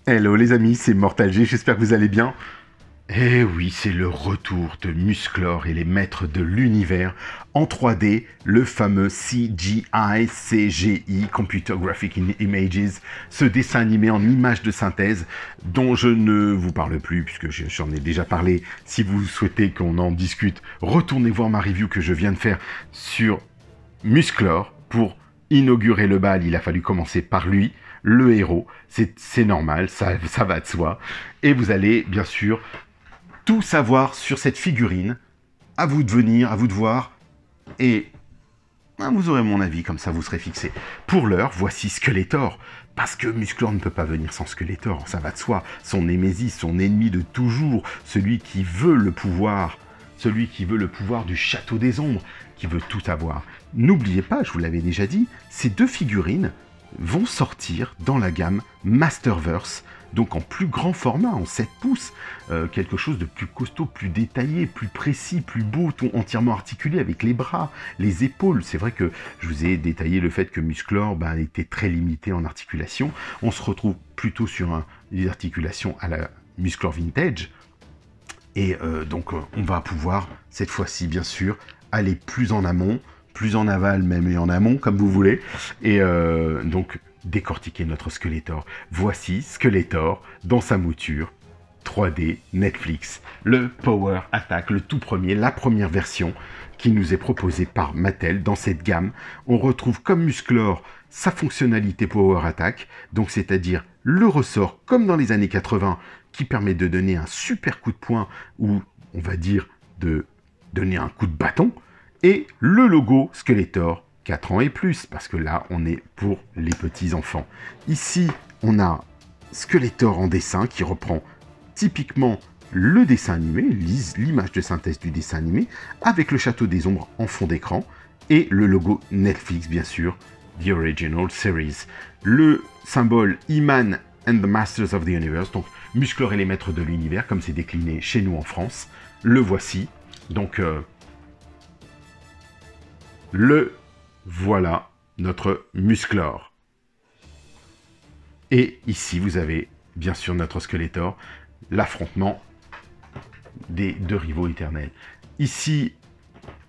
Hello les amis, c'est Mortal G, j'espère que vous allez bien. Eh oui, c'est le retour de Musclor et les maîtres de l'univers en 3D, le fameux CGI, Computer Graphic Images, ce dessin animé en images de synthèse dont je ne vous parle plus puisque j'en ai déjà parlé. Si vous souhaitez qu'on en discute, retournez voir ma review que je viens de faire sur Musclor pour inaugurer le bal. Il a fallu commencer par lui, le héros. C'est normal, ça va de soi. Et vous allez bien sûr tout savoir sur cette figurine. À vous de venir, à vous de voir. Et vous aurez mon avis, comme ça vous serez fixé. Pour l'heure, voici Skeletor. Parce que Musclor ne peut pas venir sans Skeletor, ça va de soi. Son némésis, son ennemi de toujours, celui qui veut le pouvoir du château des ombres, qui veut tout avoir. N'oubliez pas, je vous l'avais déjà dit, ces deux figurines vont sortir dans la gamme Masterverse, donc en plus grand format, en 7 pouces, quelque chose de plus costaud, plus détaillé, plus précis, plus beau, tout entièrement articulé avec les bras, les épaules. C'est vrai que je vous ai détaillé le fait que Musclor était très limité en articulation. On se retrouve plutôt sur des articulations à la Musclor Vintage. Et donc on va pouvoir, cette fois-ci bien sûr, aller plus en amont, plus en aval même et en amont, comme vous voulez. Et donc décortiquer notre Skeletor. Voici Skeletor dans sa mouture 3D Netflix. Le Power Attack, le tout premier, la première version qui nous est proposée par Mattel dans cette gamme. On retrouve comme Musclor sa fonctionnalité Power Attack, donc c'est-à-dire le ressort comme dans les années 80 qui permet de donner un super coup de poing ou on va dire de donner un coup de bâton, et le logo Skeletor 4 ans et plus, parce que là on est pour les petits enfants. Ici on a Skeletor en dessin qui reprend typiquement le dessin animé, l'image de synthèse du dessin animé, avec le château des ombres en fond d'écran, et le logo Netflix bien sûr, The Original Series. Le symbole He-Man and the Masters of the Universe, donc Musclor et les maîtres de l'univers, comme c'est décliné chez nous en France. Le voici, donc le voilà, notre Musclor. Et ici vous avez bien sûr notre Skeletor, l'affrontement des deux rivaux éternels. Ici,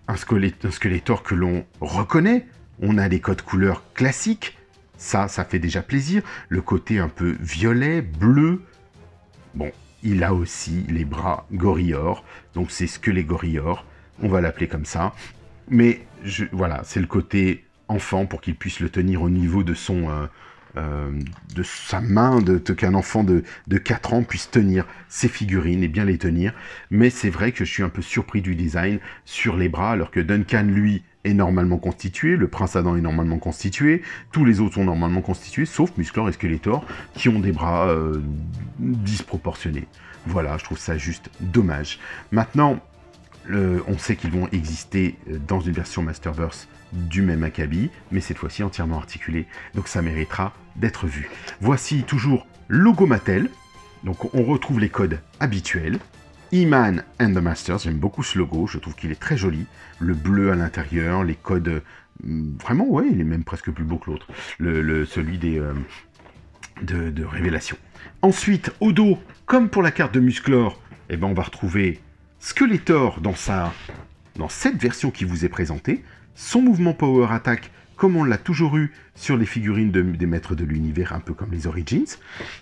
un Skeletor que l'on reconnaît. On a les codes couleurs classiques. Ça fait déjà plaisir. Le côté un peu violet, bleu. Bon, il a aussi les bras Gorillor. Donc c'est Skelegorillor. On va l'appeler comme ça. Mais voilà, c'est le côté enfant pour qu'il puisse le tenir au niveau de de sa main, qu'un enfant de 4 ans puisse tenir ses figurines et bien les tenir. Mais c'est vrai que je suis un peu surpris du design sur les bras, alors que Duncan, lui, est normalement constitué, le Prince Adam est normalement constitué, tous les autres sont normalement constitués, sauf Musclor et Skeletor, qui ont des bras disproportionnés. Voilà, je trouve ça juste dommage. Maintenant, on sait qu'ils vont exister dans une version Masterverse du même acabit, mais cette fois-ci entièrement articulé, donc ça méritera d'être vu. Voici toujours logo Mattel, donc on retrouve les codes habituels. He-Man and the Masters, j'aime beaucoup ce logo, je trouve qu'il est très joli. Le bleu à l'intérieur, les codes, vraiment, ouais, il est même presque plus beau que l'autre, celui de Révélation. Ensuite, au dos, comme pour la carte de Musclor, eh ben, on va retrouver Skeletor dans cette version qui vous est présentée, son mouvement Power Attack comme on l'a toujours eu sur les figurines des maîtres de l'univers, un peu comme les Origins.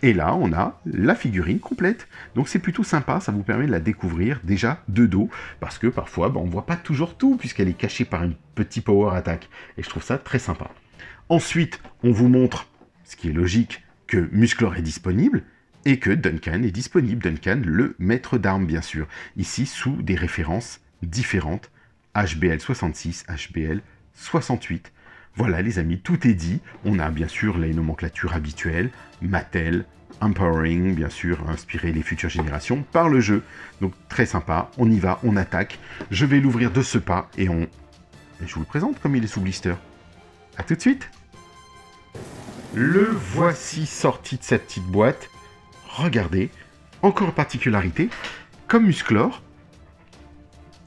Et là, on a la figurine complète. Donc c'est plutôt sympa, ça vous permet de la découvrir déjà de dos, parce que parfois, on ne voit pas toujours tout, puisqu'elle est cachée par un petit Power Attack. Et je trouve ça très sympa. Ensuite, on vous montre, ce qui est logique, que Musclor est disponible, et que Duncan est disponible. Duncan, le maître d'armes, bien sûr. Ici, sous des références différentes. HBL 66, HBL 68. Voilà, les amis, tout est dit. On a bien sûr les nomenclatures habituelles. Mattel, Empowering, bien sûr, inspirer les futures générations par le jeu. Donc, très sympa. On y va, on attaque. Je vais l'ouvrir de ce pas et je vous le présente comme il est sous blister. A tout de suite. Le voici sorti de sa petite boîte. Regardez, encore particularité, comme Musclor,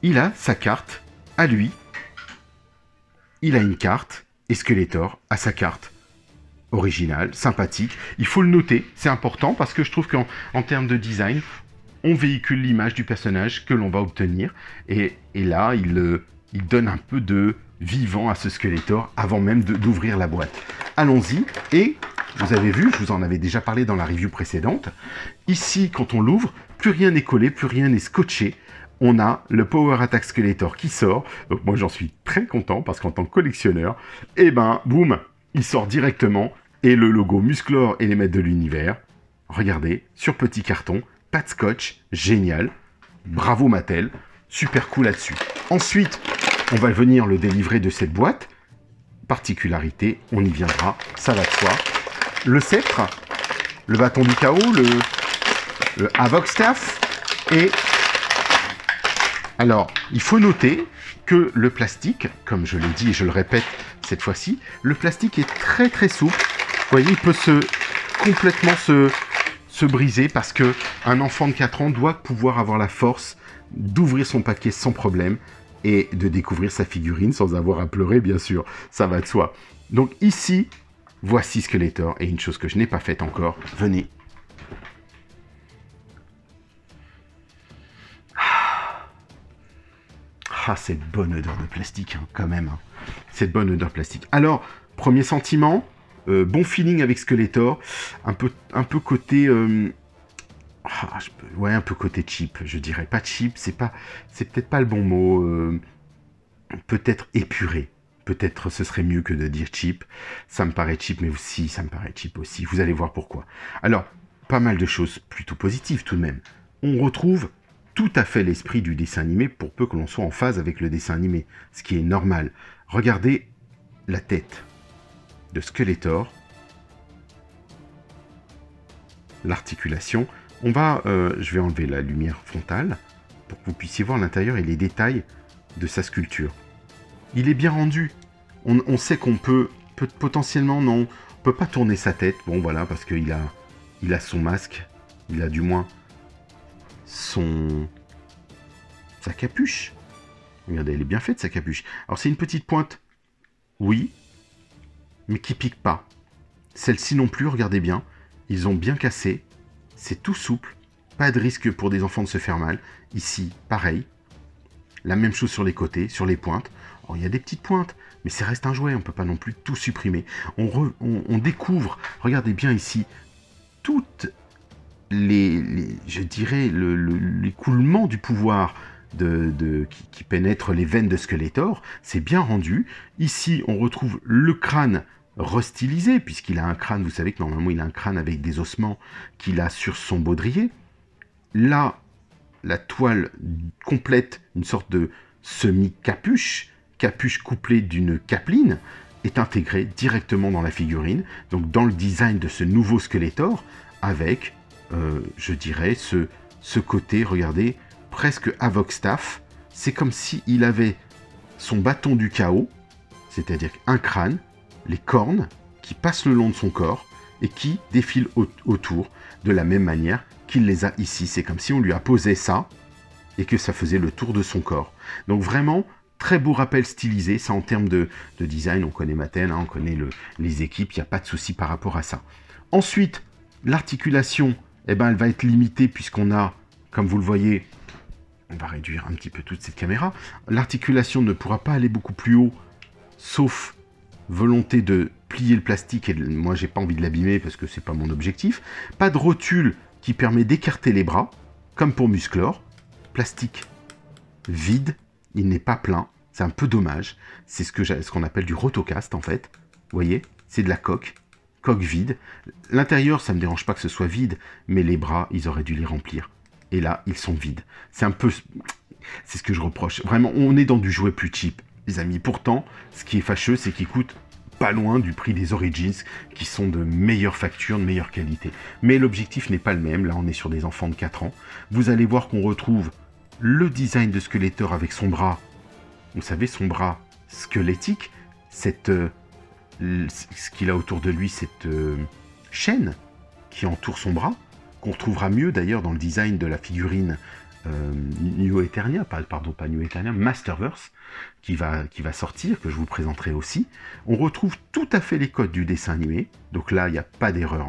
il a sa carte à lui, il a une carte, et Skeletor a sa carte original, sympathique. Il faut le noter, c'est important parce que je trouve qu'en termes de design, on véhicule l'image du personnage que l'on va obtenir. Et là, il donne un peu de vivant à ce Skeletor avant même d'ouvrir la boîte. Allons-y. Et vous avez vu, je vous en avais déjà parlé dans la review précédente. Ici, quand on l'ouvre, plus rien n'est collé, plus rien n'est scotché. On a le Power Attack Skeletor qui sort. Donc moi, j'en suis très content parce qu'en tant que collectionneur, eh ben, boum, il sort directement. Et le logo Musclor et les maîtres de l'univers. Regardez, sur petit carton, pas de scotch, génial. Bravo Mattel, super cool là-dessus. Ensuite, on va venir le délivrer de cette boîte. Particularité, on y viendra, ça va de soi. Le sceptre, le bâton du chaos, le Havoc Staff. Et alors, il faut noter que le plastique, comme je l'ai dit et je le répète cette fois-ci, le plastique est très très souple. Vous voyez, il peut complètement se briser parce qu'un enfant de 4 ans doit pouvoir avoir la force d'ouvrir son paquet sans problème et de découvrir sa figurine sans avoir à pleurer, bien sûr. Ça va de soi. Donc ici, voici Skeletor. Et une chose que je n'ai pas faite encore, venez. Ah, cette bonne odeur de plastique, hein, quand même. Hein. Cette bonne odeur plastique. Alors, premier sentiment, bon feeling avec Skeletor. Un peu côté... ouais, un peu côté cheap, je dirais. Pas cheap, c'est peut-être pas le bon mot. Peut-être épuré. Peut-être ce serait mieux que de dire cheap. Ça me paraît cheap, mais aussi, ça me paraît cheap aussi. Vous allez voir pourquoi. Alors, pas mal de choses plutôt positives tout de même. On retrouve tout à fait l'esprit du dessin animé pour peu que l'on soit en phase avec le dessin animé, ce qui est normal. Regardez la tête de Skeletor. L'articulation. Je vais enlever la lumière frontale pour que vous puissiez voir l'intérieur et les détails de sa sculpture. Il est bien rendu. On sait qu'on peut potentiellement, non, on peut pas tourner sa tête. Bon, voilà, parce qu'il a son masque. Il a du moins sa capuche. Regardez, elle est bien faite, sa capuche. Alors, c'est une petite pointe, oui, mais qui pique pas. Celle-ci non plus, regardez bien. Ils ont bien cassé. C'est tout souple. Pas de risque pour des enfants de se faire mal. Ici, pareil. La même chose sur les côtés, sur les pointes. Alors, il y a des petites pointes, mais ça reste un jouet. On ne peut pas non plus tout supprimer. On découvre, regardez bien ici, toutes je dirais, l'écoulement du pouvoir qui pénètre les veines de Skeletor. C'est bien rendu. Ici, on retrouve le crâne restylisé, puisqu'il a un crâne, vous savez que normalement il a un crâne avec des ossements qu'il a sur son baudrier. Là, la toile complète, une sorte de semi-capuche, capuche couplée d'une capeline, est intégrée directement dans la figurine, donc dans le design de ce nouveau Skeletor, avec, je dirais, ce côté, regardez, presque Havoc Staff. C'est comme s'il avait son bâton du chaos, c'est-à-dire un crâne, les cornes qui passent le long de son corps et qui défilent autour de la même manière qu'il les a ici. C'est comme si on lui a posé ça et que ça faisait le tour de son corps. Donc vraiment, très beau rappel stylisé. Ça, en termes de design, on connaît Mattel, hein, on connaît les équipes, il n'y a pas de souci par rapport à ça. Ensuite, l'articulation, eh ben, elle va être limitée puisqu'on a, comme vous le voyez, on va réduire un petit peu toute cette caméra. L'articulation ne pourra pas aller beaucoup plus haut, sauf volonté de plier le plastique, et moi j'ai pas envie de l'abîmer parce que c'est pas mon objectif. Pas de rotule qui permet d'écarter les bras, comme pour Musclor. Plastique vide, il n'est pas plein, c'est un peu dommage. C'est ce qu'on appelle du rotocast en fait. Vous voyez, c'est de la coque vide. L'intérieur, ça me dérange pas que ce soit vide, mais les bras, ils auraient dû les remplir. Et là, ils sont vides. C'est ce que je reproche. Vraiment, on est dans du jouet plus cheap, les amis. Pourtant, ce qui est fâcheux, c'est qu'il coûte pas loin du prix des Origins, qui sont de meilleure facture, de meilleure qualité. Mais l'objectif n'est pas le même. Là, on est sur des enfants de 4 ans. Vous allez voir qu'on retrouve le design de Skeletor avec son bras. Vous savez, son bras squelettique. Ce qu'il a autour de lui, cette chaîne qui entoure son bras, qu'on retrouvera mieux d'ailleurs dans le design de la figurine New Eternia, pardon, pas New Eternia, Masterverse, qui va sortir, que je vous présenterai aussi. On retrouve tout à fait les codes du dessin animé, donc là, il n'y a pas d'erreur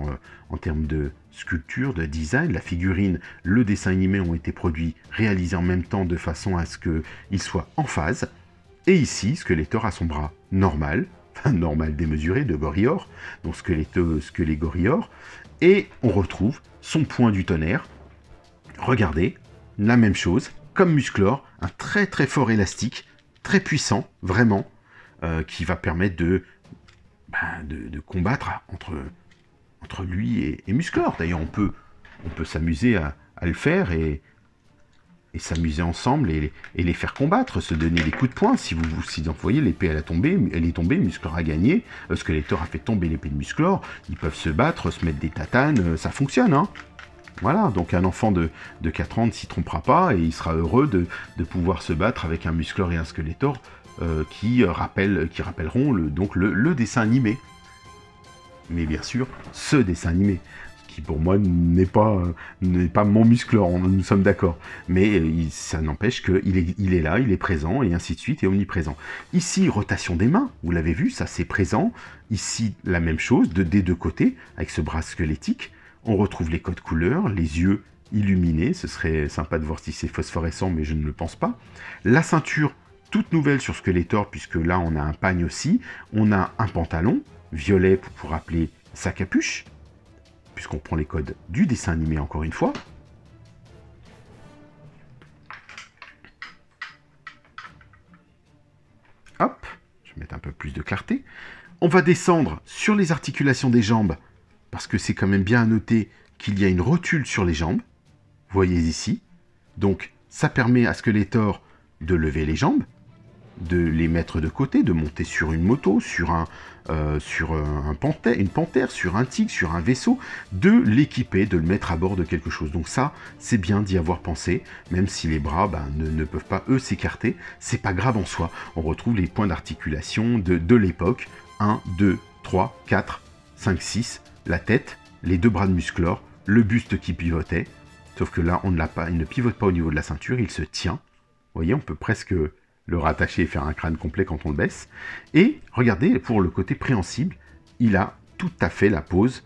en termes de sculpture, de design. La figurine, le dessin animé ont été produits, réalisés en même temps, de façon à ce qu'ils soient en phase. Et ici, Skeletor a son bras normal, enfin normal démesuré, de Gorior, donc Skelegorior, et on retrouve son poing du tonnerre. Regardez, la même chose, comme Musclor, un très très fort élastique, très puissant, vraiment, qui va permettre de combattre entre lui et Musclor. D'ailleurs, on peut s'amuser à le faire et s'amuser ensemble et les faire combattre, se donner des coups de poing. Si vous voyez, l'épée elle est tombée, Musclor a gagné, Skeletor a fait tomber l'épée de Musclor, ils peuvent se battre, se mettre des tatanes, ça fonctionne, hein. Voilà, donc un enfant de 4 ans ne s'y trompera pas et il sera heureux de pouvoir se battre avec un Musclor et un Skeletor qui rappelleront le dessin animé. Mais bien sûr, ce dessin animé, qui pour moi n'est pas mon Musclor, nous sommes d'accord. Mais ça n'empêche qu'il est là, il est présent, et ainsi de suite, et omniprésent. Ici, rotation des mains, vous l'avez vu, ça c'est présent. Ici, la même chose, des deux côtés, avec ce bras squelettique. On retrouve les codes couleurs, les yeux illuminés, ce serait sympa de voir si c'est phosphorescent, mais je ne le pense pas. La ceinture, toute nouvelle sur Skeletor, puisque là on a un pagne aussi. On a un pantalon, violet pour rappeler sa capuche, puisqu'on prend les codes du dessin animé encore une fois. Hop, je vais mettre un peu plus de clarté. On va descendre sur les articulations des jambes, parce que c'est quand même bien à noter qu'il y a une rotule sur les jambes. Vous voyez ici. Donc, ça permet à Skeletor de lever les jambes, de les mettre de côté, de monter sur une moto, sur une panthère, sur un tigre, sur un vaisseau, de l'équiper, de le mettre à bord de quelque chose. Donc ça, c'est bien d'y avoir pensé, même si les bras ne peuvent pas, eux, s'écarter. C'est pas grave en soi. On retrouve les points d'articulation de l'époque. 1, 2, 3, 4, 5, 6, la tête, les deux bras de Musclor, le buste qui pivotait, sauf que là, on ne l'a pas, il ne pivote pas au niveau de la ceinture, il se tient. Vous voyez, on peut presque le rattacher et faire un crâne complet quand on le baisse. Et regardez, pour le côté préhensible, il a tout à fait la pose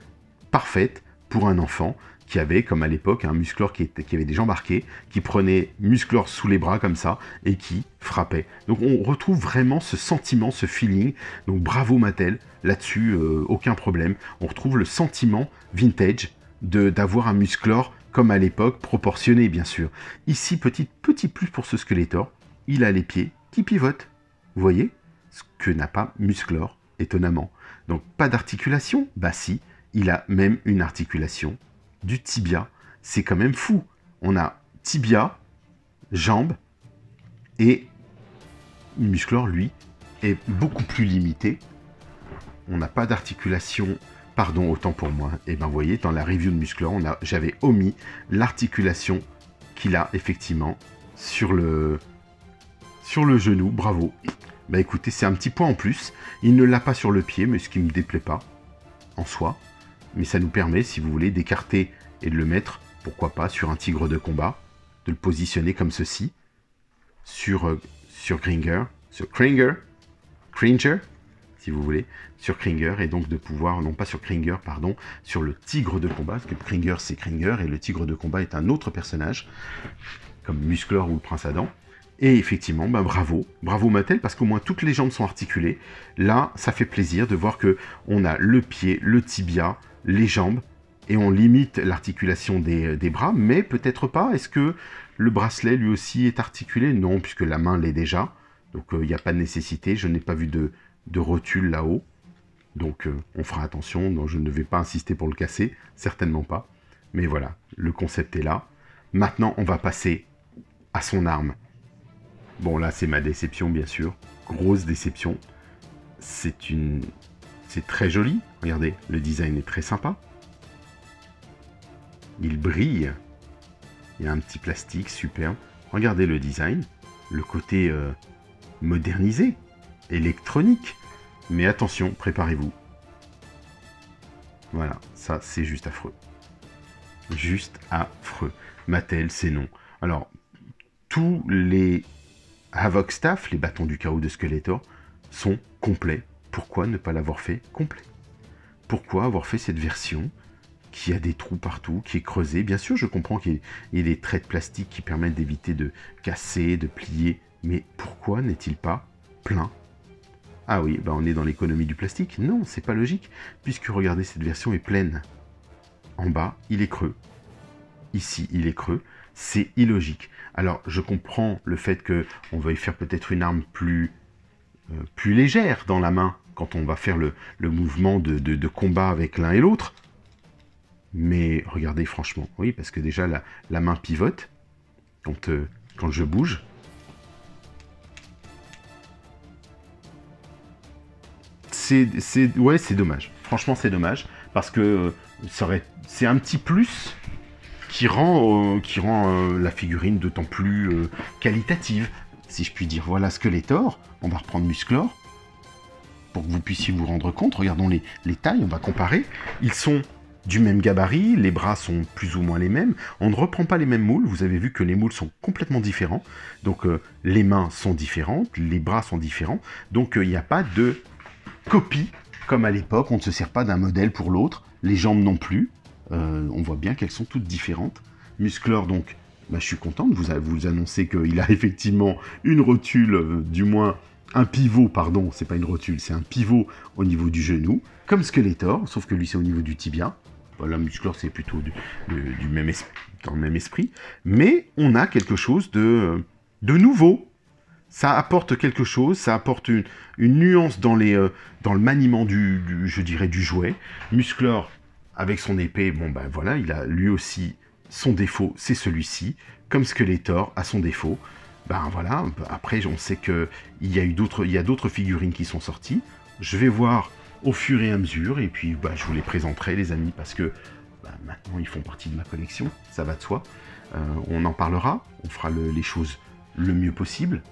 parfaite pour un enfant qui avait, comme à l'époque, un Musclor qui avait des jambes arquées, qui prenait Musclor sous les bras comme ça, et qui frappait. Donc on retrouve vraiment ce sentiment, ce feeling. Donc bravo Mattel, là-dessus, aucun problème. On retrouve le sentiment vintage d'avoir un Musclor comme à l'époque, proportionné bien sûr. Ici, petit plus pour ce Skeletor, il a les pieds qui pivotent. Vous voyez? Ce que n'a pas Musclor, étonnamment. Donc pas d'articulation? Bah si, il a même une articulation du tibia. C'est quand même fou. On a tibia, jambe, et Musclor, lui, est beaucoup plus limité. On n'a pas d'articulation. Pardon, autant pour moi. Et ben vous voyez, dans la review de Musclor, j'avais omis l'articulation qu'il a effectivement sur le genou. Bravo. Bah écoutez, c'est un petit point en plus. Il ne l'a pas sur le pied, mais ce qui ne me déplaît pas en soi. Mais ça nous permet, si vous voulez, d'écarter et de le mettre, pourquoi pas, sur un tigre de combat, de le positionner comme ceci, sur Kringer, si vous voulez, sur Kringer, et donc de pouvoir, non pas sur Kringer, pardon, sur le tigre de combat, parce que Kringer c'est Kringer, et le tigre de combat est un autre personnage, comme Musclor ou le Prince Adam. Et effectivement, bah bravo Mattel, parce qu'au moins toutes les jambes sont articulées. Là, ça fait plaisir de voir que on a le pied, le tibia, les jambes, et on limite l'articulation des bras, mais peut-être pas. Est-ce que le bracelet, lui aussi, est articulé? Non, puisque la main l'est déjà. Donc, il n'y a pas de nécessité. Je n'ai pas vu de rotule là-haut. Donc, on fera attention. Non, je ne vais pas insister pour le casser. Certainement pas. Mais voilà, le concept est là. Maintenant, on va passer à son arme. Bon, là, c'est ma déception, bien sûr. Grosse déception. C'est très joli. Regardez, le design est très sympa. Il brille. Il y a un petit plastique superbe. Regardez le design. Le côté modernisé, électronique. Mais attention, préparez-vous. Voilà, ça, c'est juste affreux. Juste affreux. Mattel, c'est non. Alors, tous les Havoc Staff, les bâtons du chaos de Skeletor, sont complets. Pourquoi ne pas l'avoir fait complet? Pourquoi avoir fait cette version qui a des trous partout, qui est creusée? Bien sûr, je comprends qu'il y ait des traits de plastique qui permettent d'éviter de casser, de plier, mais pourquoi n'est-il pas plein? Ah oui, bah on est dans l'économie du plastique. Non, c'est pas logique, puisque regardez, cette version est pleine. En bas, il est creux. Ici, il est creux. C'est illogique. Alors, je comprends le fait qu'on veuille faire peut-être une arme plus légère dans la main, quand on va faire le mouvement de combat avec l'un et l'autre. Mais regardez, franchement, oui, parce que déjà, la main pivote quand je bouge. Ouais, c'est dommage. Franchement, c'est dommage, parce que c'est un petit plus qui rend la figurine d'autant plus qualitative, si je puis dire. Voilà Skeletor, on va reprendre Musclor, pour que vous puissiez vous rendre compte. Regardons les tailles, on va comparer. Ils sont du même gabarit, les bras sont plus ou moins les mêmes. On ne reprend pas les mêmes moules, vous avez vu que les moules sont complètement différents. Donc les mains sont différentes, les bras sont différents. Donc il n'y a pas de copie, comme à l'époque, on ne se sert pas d'un modèle pour l'autre. Les jambes non plus. On voit bien qu'elles sont toutes différentes. Musclor, donc, bah, je suis content de vous annoncer qu'il a effectivement une rotule, du moins un pivot, pardon, c'est pas une rotule, c'est un pivot au niveau du genou, comme Skeletor, sauf que lui c'est au niveau du tibia. Voilà, Musclor c'est plutôt dans le même esprit. Mais on a quelque chose de nouveau. Ça apporte quelque chose, ça apporte une nuance dans le maniement je dirais, du jouet. Musclor, avec son épée, bon ben voilà, il a lui aussi son défaut, c'est celui-ci. Comme Skeletor a son défaut. Ben voilà, après on sait qu'il y a d'autres figurines qui sont sorties. Je vais voir au fur et à mesure, et puis ben, je vous les présenterai les amis, parce que ben, maintenant ils font partie de ma collection, ça va de soi. On en parlera, on fera les choses le mieux possible,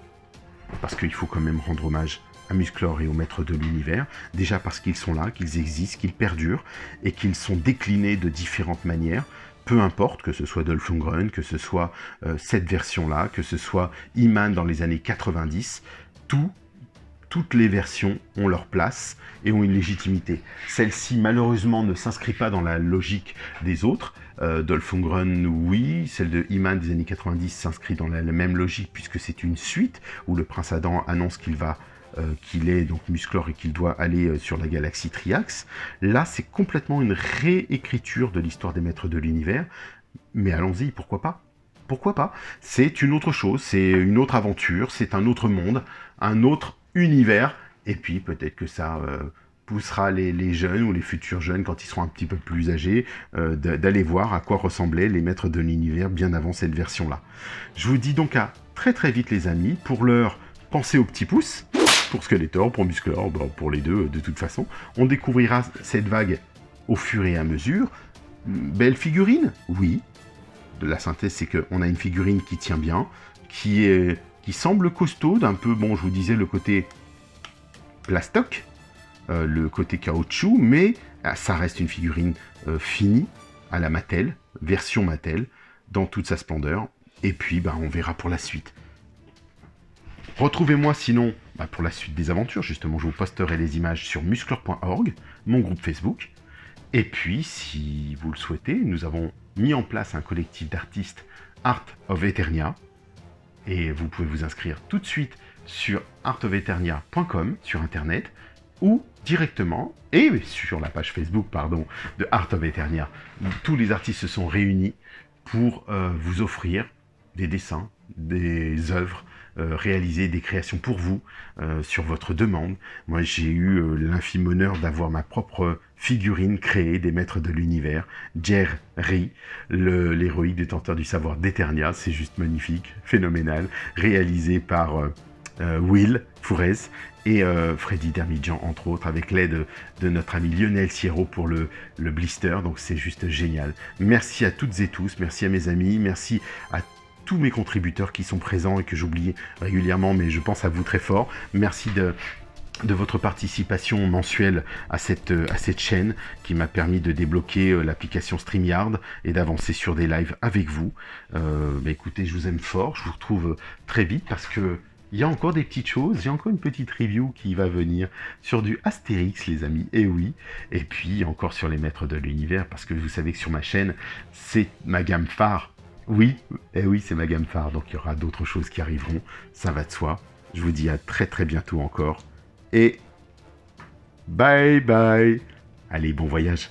parce qu'il faut quand même rendre hommage à Musclor et aux maîtres de l'univers, déjà parce qu'ils sont là, qu'ils existent, qu'ils perdurent, et qu'ils sont déclinés de différentes manières, peu importe, que ce soit Dolph Lundgren, que ce soit cette version-là, que ce soit He-Man dans les années 90, toutes les versions ont leur place et ont une légitimité. Celle-ci, malheureusement, ne s'inscrit pas dans la logique des autres. Dolph Lundgren, oui. Celle de He-Man des années 90 s'inscrit dans la même logique, puisque c'est une suite où le prince Adam annonce qu'il est donc Musclor et qu'il doit aller sur la galaxie Triax. Là, c'est complètement une réécriture de l'histoire des maîtres de l'univers. Mais allons-y, pourquoi pas? Pourquoi pas? C'est une autre chose, c'est une autre aventure, c'est un autre monde, un autre univers, et puis peut-être que ça poussera les jeunes ou les futurs jeunes, quand ils seront un petit peu plus âgés, d'aller voir à quoi ressemblaient les maîtres de l'univers bien avant cette version-là. Je vous dis donc à très très vite les amis. Pour l'heure, pensez au petit pouce, pour Skeletor, pour Musclor, bon, pour les deux de toute façon. On découvrira cette vague au fur et à mesure. Belle figurine? Oui. De la synthèse, c'est qu'on a une figurine qui tient bien, qui semble costaud, d'un peu, bon, je vous disais, le côté plastoc, le côté caoutchouc, mais ça reste une figurine finie, à la Mattel, version Mattel, dans toute sa splendeur, et puis bah, on verra pour la suite. Retrouvez-moi sinon bah, pour la suite des aventures, justement, je vous posterai les images sur musclor.org, mon groupe Facebook, et puis, si vous le souhaitez, nous avons mis en place un collectif d'artistes Art of Eternia, et vous pouvez vous inscrire tout de suite sur artofeternia.com sur internet, ou directement, et sur la page Facebook, pardon, de Art of Eternia. Tous les artistes se sont réunis pour vous offrir des dessins, des œuvres, réaliser des créations pour vous, sur votre demande. Moi, j'ai eu l'infime honneur d'avoir ma propre figurine créée des maîtres de l'univers, Jerry, l'héroïque détenteur du savoir d'Eternia. C'est juste magnifique, phénoménal, réalisé par Will Fourez et Freddy Dermidjian, entre autres, avec l'aide de notre ami Lionel Sierro pour le blister. Donc c'est juste génial. Merci à toutes et tous, merci à mes amis, merci à tous mes contributeurs qui sont présents et que j'oublie régulièrement, mais je pense à vous très fort. Merci de votre participation mensuelle à cette chaîne qui m'a permis de débloquer l'application StreamYard et d'avancer sur des lives avec vous. Écoutez, je vous aime fort, je vous retrouve très vite parce que il y a encore des petites choses, j'ai encore une petite review qui va venir sur du Astérix, les amis, et oui, et puis encore sur les Maîtres de l'Univers, parce que vous savez que sur ma chaîne, c'est ma gamme phare. Oui, et oui, c'est ma gamme phare, donc il y aura d'autres choses qui arriveront, ça va de soi. Je vous dis à très très bientôt encore, et bye bye. Allez, bon voyage.